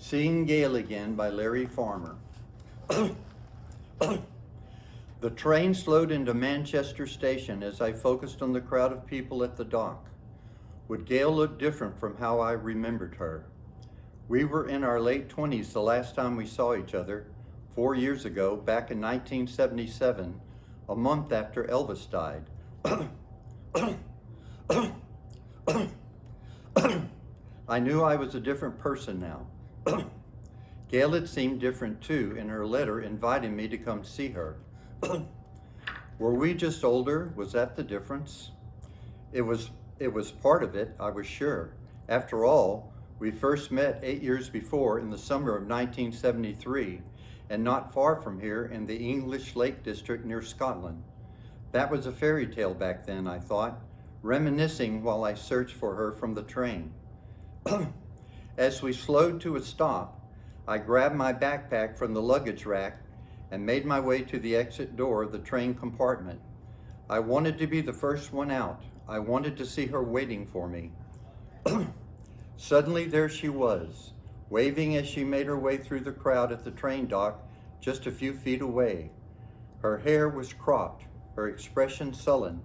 Seeing Gail Again by Larry Farmer. The train slowed into Manchester Station as I focused on the crowd of people at the dock. Would Gail look different from how I remembered her? We were in our late 20s the last time we saw each other, 4 years ago, back in 1977, a month after Elvis died. I knew I was a different person now. Gail had seemed different too in her letter inviting me to come see her. Were we just older? Was that the difference? It was part of it, I was sure. After all, we first met 8 years before in the summer of 1973, and not far from here in the English Lake District near Scotland. That was a fairy tale back then, I thought, reminiscing while I searched for her from the train. As we slowed to a stop, I grabbed my backpack from the luggage rack and made my way to the exit door of the train compartment. I wanted to be the first one out. I wanted to see her waiting for me. Suddenly there she was, waving as she made her way through the crowd at the train dock just a few feet away. Her hair was cropped, her expression sullen,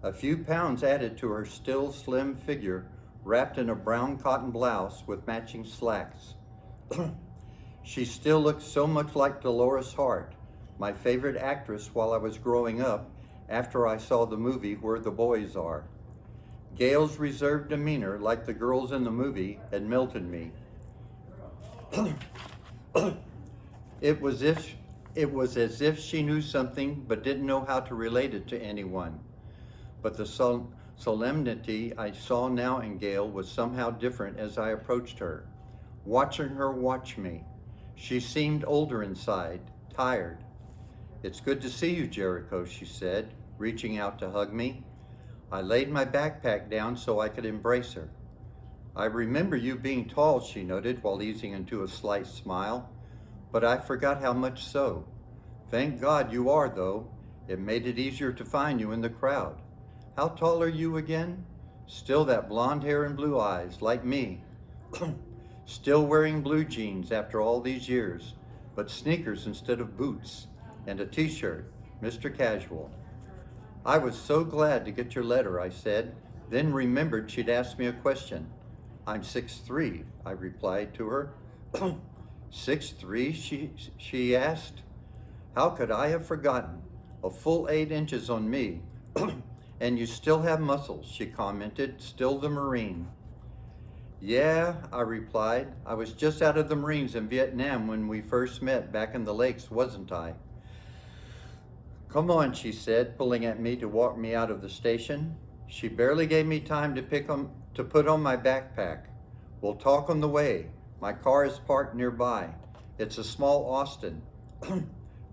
a few pounds added to her still slim figure wrapped in a brown cotton blouse with matching slacks. She still looked so much like Dolores Hart, my favorite actress while I was growing up after I saw the movie Where the Boys Are. Gail's reserved demeanor, like the girls in the movie, had melted me. It was as if she knew something but didn't know how to relate it to anyone. But the solemnity I saw now in Gail was somehow different as I approached her, watching her watch me. She seemed older inside, tired. "It's good to see you, Jericho," she said, reaching out to hug me. I laid my backpack down so I could embrace her. "I remember you being tall," she noted while easing into a slight smile, "but I forgot how much so. Thank God you are, though. It made it easier to find you in the crowd. How tall are you again?" "Still that blonde hair and blue eyes, like me." "Still wearing blue jeans after all these years, but sneakers instead of boots, and a t-shirt, Mr. Casual." "I was so glad to get your letter," I said, then remembered she'd asked me a question. "I'm 6'3", I replied to her. 6'3", she asked. How could I have forgotten? A full 8 inches on me. "And you still have muscles," she commented, "still the Marine." "Yeah," I replied. "I was just out of the Marines in Vietnam when we first met back in the lakes, wasn't I?" "Come on," she said, pulling at me to walk me out of the station. She barely gave me time to put on my backpack. "We'll talk on the way. My car is parked nearby. It's a small Austin."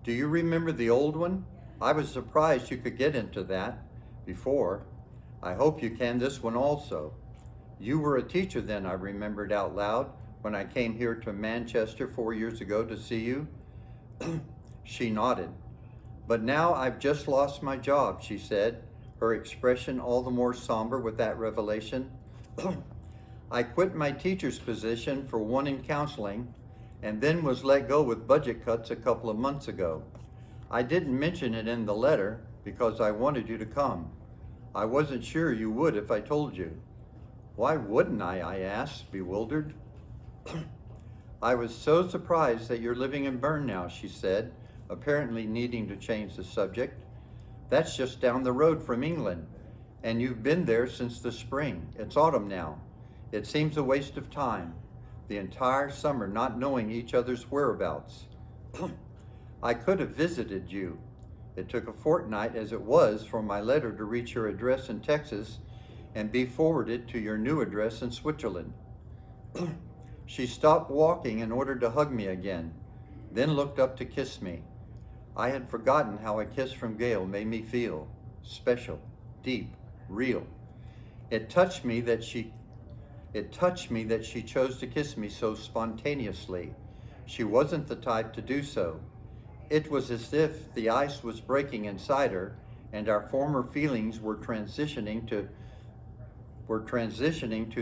"Do you remember the old one? I was surprised you could get into that before. I hope you can this one also." "You were a teacher then," I remembered out loud, "when I came here to Manchester 4 years ago to see you." She nodded. "But now I've just lost my job," she said, her expression all the more somber with that revelation. "I quit my teacher's position for one in counseling and then was let go with budget cuts a couple of months ago. I didn't mention it in the letter because I wanted you to come. I wasn't sure you would if I told you." "Why wouldn't I asked, bewildered. "I was so surprised that you're living in Bern now," she said, apparently needing to change the subject. "That's just down the road from England, and you've been there since the spring. It's autumn now. It seems a waste of time, the entire summer not knowing each other's whereabouts." "I could have visited you. It took a fortnight as it was for my letter to reach your address in Texas and be forwarded to your new address in Switzerland." She stopped walking in order to hug me again, then looked up to kiss me. I had forgotten how a kiss from Gail made me feel. Special, deep, real. It touched me that she chose to kiss me so spontaneously. She wasn't the type to do so. It was as if the ice was breaking inside her and our former feelings were transitioning to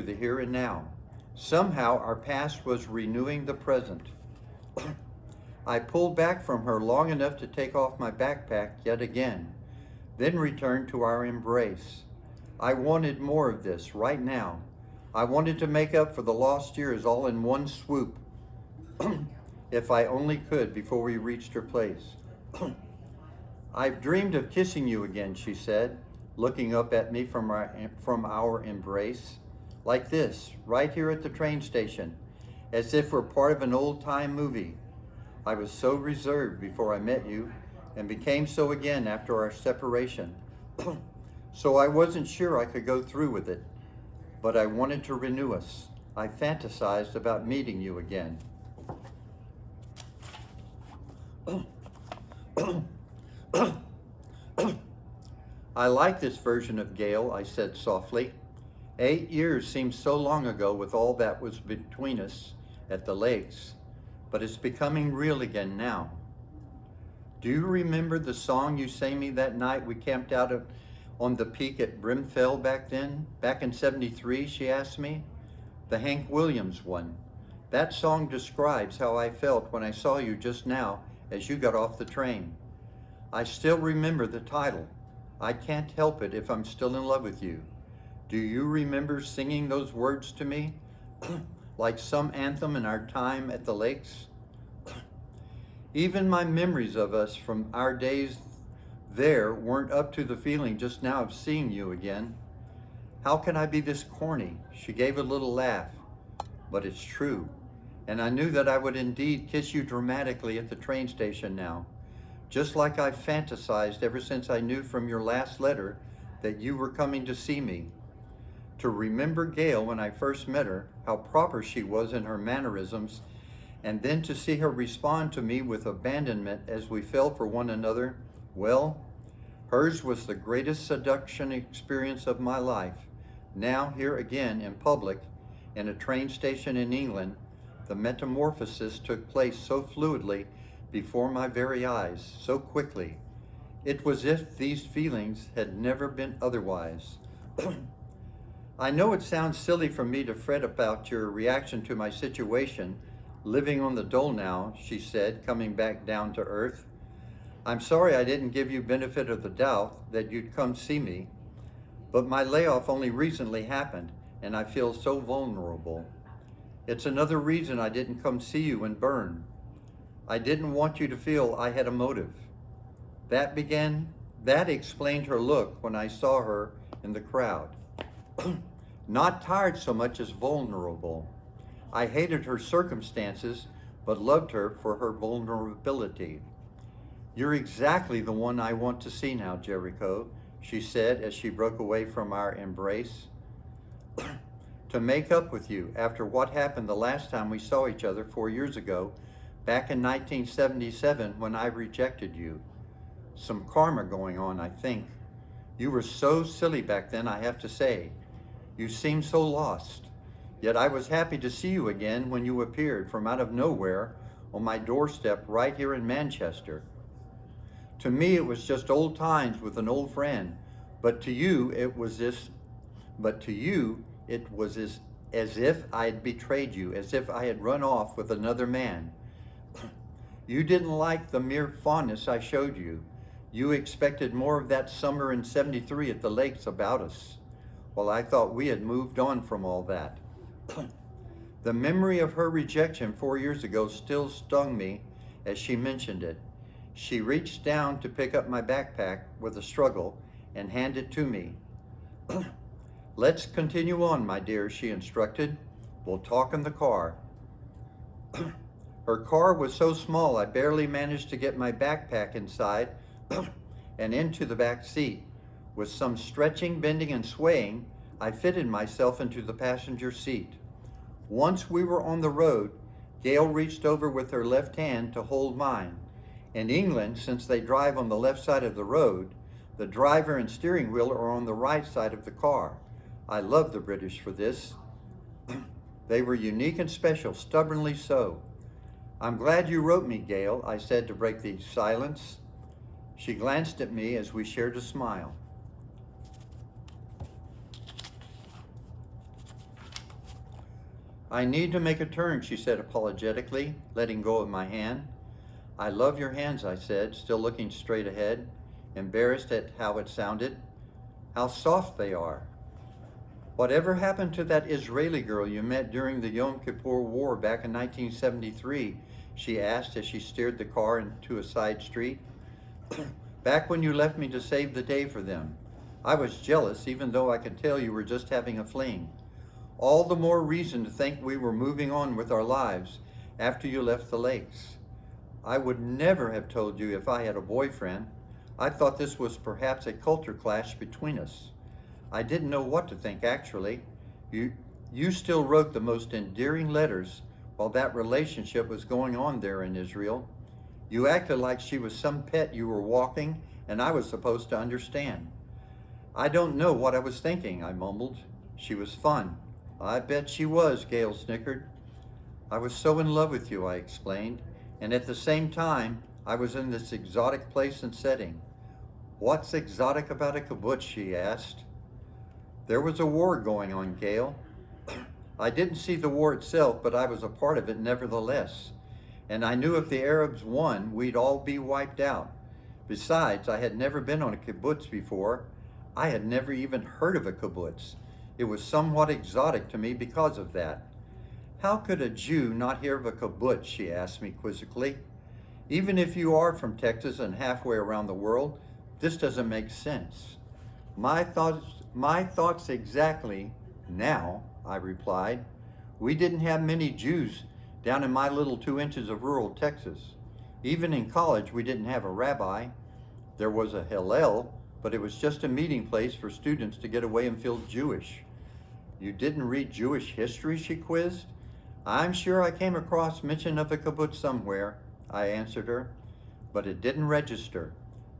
the here and now. Somehow our past was renewing the present. I pulled back from her long enough to take off my backpack yet again, then returned to our embrace. I wanted more of this right now. I wanted to make up for the lost years all in one swoop, if I only could before we reached her place. I've dreamed of kissing you again, she said, looking up at me from our embrace. Like this, right here at the train station, as if we're part of an old-time movie. I was so reserved before I met you, and became so again after our separation. So I wasn't sure I could go through with it, but I wanted to renew us. I fantasized about meeting you again. I like this version of Gail, I said softly. 8 years seems so long ago with all that was between us at the lakes, but it's becoming real again now. Do you remember the song you sang me that night we camped out on the peak at Brimfell back then? Back in '73, she asked me. The Hank Williams one. That song describes how I felt when I saw you just now as you got off the train. I still remember the title. I can't help it if I'm still in love with you. Do you remember singing those words to me? Like some anthem in our time at the lakes? Even my memories of us from our days there weren't up to the feeling just now of seeing you again. How can I be this corny? She gave a little laugh. But it's true. And I knew that I would indeed kiss you dramatically at the train station now, just like I've fantasized ever since I knew from your last letter that you were coming to see me. To remember Gail when I first met her, how proper she was in her mannerisms, and then to see her respond to me with abandonment as we fell for one another, well, hers was the greatest seduction experience of my life. Now, here again in public, in a train station in England, the metamorphosis took place so fluidly before my very eyes, so quickly. It was as if these feelings had never been otherwise. I know it sounds silly for me to fret about your reaction to my situation, living on the dole now, she said, coming back down to earth. I'm sorry I didn't give you benefit of the doubt that you'd come see me, but my layoff only recently happened, and I feel so vulnerable. It's another reason I didn't come see you in Bern. I didn't want you to feel I had a motive. That explained her look when I saw her in the crowd. Not tired so much as vulnerable. I hated her circumstances, but loved her for her vulnerability. You're exactly the one I want to see now, Jericho, she said as she broke away from our embrace. To make up with you after what happened the last time we saw each other 4 years ago, back in 1977 when I rejected you. Some karma going on, I think. You were so silly back then, I have to say. You seemed so lost. Yet I was happy to see you again when you appeared from out of nowhere on my doorstep right here in Manchester. To me, it was just old times with an old friend, but to you, it was as if I had betrayed you, as if I had run off with another man. You didn't like the mere fondness I showed you. You expected more of that summer in '73 at the lakes about us. Well, I thought we had moved on from all that. The memory of her rejection 4 years ago still stung me as she mentioned it. She reached down to pick up my backpack with a struggle and hand it to me. Let's continue on, my dear, she instructed. We'll talk in the car. Her car was so small I barely managed to get my backpack inside and into the back seat. With some stretching, bending, and swaying, I fitted myself into the passenger seat. Once we were on the road, Gail reached over with her left hand to hold mine. In England, since they drive on the left side of the road, the driver and steering wheel are on the right side of the car. I love the British for this. They were unique and special, stubbornly so. I'm glad you wrote me, Gail, I said to break the silence. She glanced at me as we shared a smile. I need to make a turn, she said apologetically, letting go of my hand. I love your hands, I said, still looking straight ahead, embarrassed at how it sounded. How soft they are. Whatever happened to that Israeli girl you met during the Yom Kippur War back in 1973? She asked as she steered the car into a side street. Back when you left me to save the day for them. I was jealous, even though I could tell you were just having a fling. All the more reason to think we were moving on with our lives after you left the lakes. I would never have told you if I had a boyfriend. I thought this was perhaps a culture clash between us. I didn't know what to think, actually. You still wrote the most endearing letters while that relationship was going on there in Israel. You acted like she was some pet you were walking and I was supposed to understand. I don't know what I was thinking, I mumbled. She was fun. I bet she was, Gail snickered. I was so in love with you, I explained, and at the same time, I was in this exotic place and setting. What's exotic about a kibbutz, she asked. There was a war going on, Gail. I didn't see the war itself, but I was a part of it nevertheless. And I knew if the Arabs won, we'd all be wiped out. Besides, I had never been on a kibbutz before. I had never even heard of a kibbutz. It was somewhat exotic to me because of that. How could a Jew not hear of a kibbutz, she asked me quizzically. Even if you are from Texas and halfway around the world, this doesn't make sense. My thoughts exactly now, I replied. We didn't have many Jews down in my little 2 inches of rural Texas. Even in college, we didn't have a rabbi. There was a Hillel, but it was just a meeting place for students to get away and feel Jewish. You didn't read Jewish history, she quizzed. I'm sure I came across mention of a kibbutz somewhere, I answered her, but it didn't register.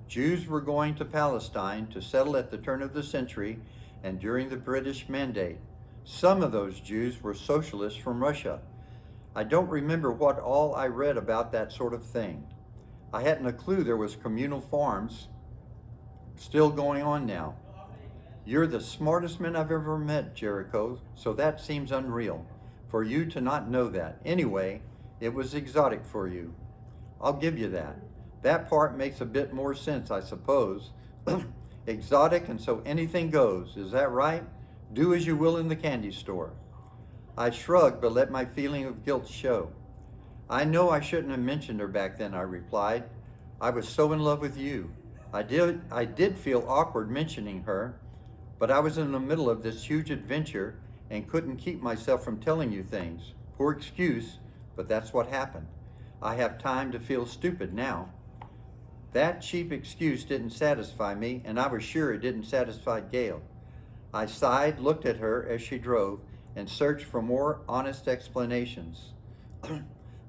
Jews were going to Palestine to settle at the turn of the century and during the British Mandate. Some of those Jews were socialists from Russia. I don't remember what all I read about that sort of thing. I hadn't a clue there was communal farms still going on now. You're the smartest man I've ever met, Jericho, so that seems unreal. For you to not know that. Anyway, it was exotic for you. I'll give you that. That part makes a bit more sense, I suppose. Exotic and so anything goes, is that right? Do as you will in the candy store. I shrugged, but let my feeling of guilt show. I know I shouldn't have mentioned her back then, I replied. I was so in love with you. I did feel awkward mentioning her, but I was in the middle of this huge adventure and couldn't keep myself from telling you things. Poor excuse, but that's what happened. I have time to feel stupid now. That cheap excuse didn't satisfy me, and I was sure it didn't satisfy Gail. I sighed, looked at her as she drove, and searched for more honest explanations.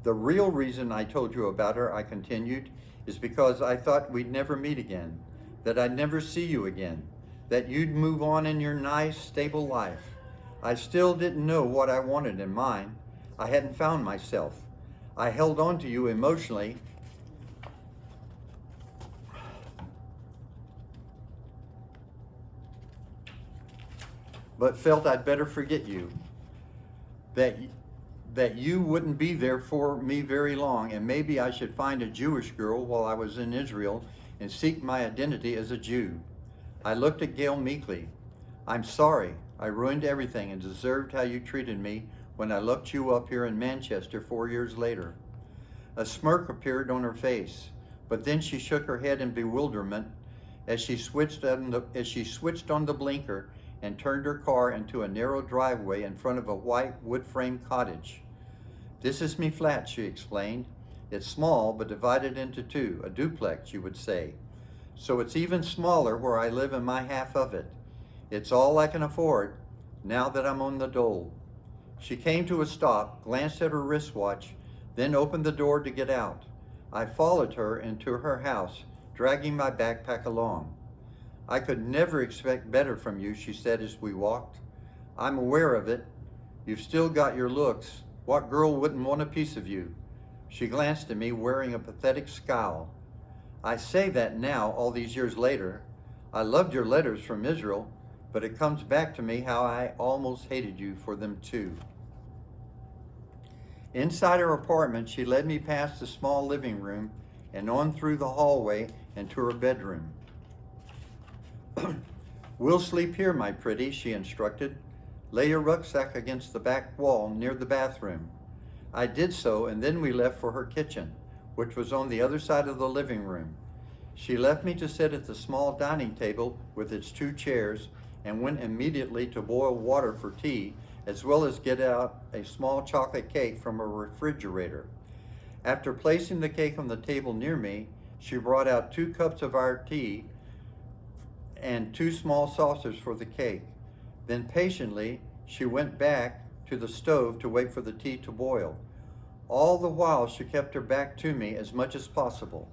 The real reason I told you about her, I continued, is because I thought we'd never meet again, that I'd never see you again, that you'd move on in your nice, stable life. I still didn't know what I wanted in mine. I hadn't found myself. I held on to you emotionally, but felt I'd better forget you, that you wouldn't be there for me very long, and maybe I should find a Jewish girl while I was in Israel and seek my identity as a Jew. I looked at Gail meekly. I'm sorry. I ruined everything and deserved how you treated me when I looked you up here in Manchester 4 years later. A smirk appeared on her face, but then she shook her head in bewilderment as she switched on the blinker and turned her car into a narrow driveway in front of a white wood-frame cottage. This is me flat, she explained. It's small, but divided into two, a duplex, you would say. So it's even smaller where I live in my half of it. It's all I can afford now that I'm on the dole. She came to a stop, glanced at her wristwatch, then opened the door to get out. I followed her into her house, dragging my backpack along. I could never expect better from you, she said as we walked. I'm aware of it. You've still got your looks. What girl wouldn't want a piece of you? She glanced at me, wearing a pathetic scowl. I say that now, all these years later. I loved your letters from Israel, but it comes back to me how I almost hated you for them too. Inside her apartment, she led me past the small living room and on through the hallway into her bedroom. "We'll sleep here, my pretty," she instructed. "Lay your rucksack against the back wall near the bathroom." I did so, and then we left for her kitchen, which was on the other side of the living room. She left me to sit at the small dining table with its 2 chairs and went immediately to boil water for tea, as well as get out a small chocolate cake from a refrigerator. After placing the cake on the table near me, she brought out 2 cups of our tea and 2 small saucers for the cake. Then patiently, she went back to the stove to wait for the tea to boil. All the while, she kept her back to me as much as possible.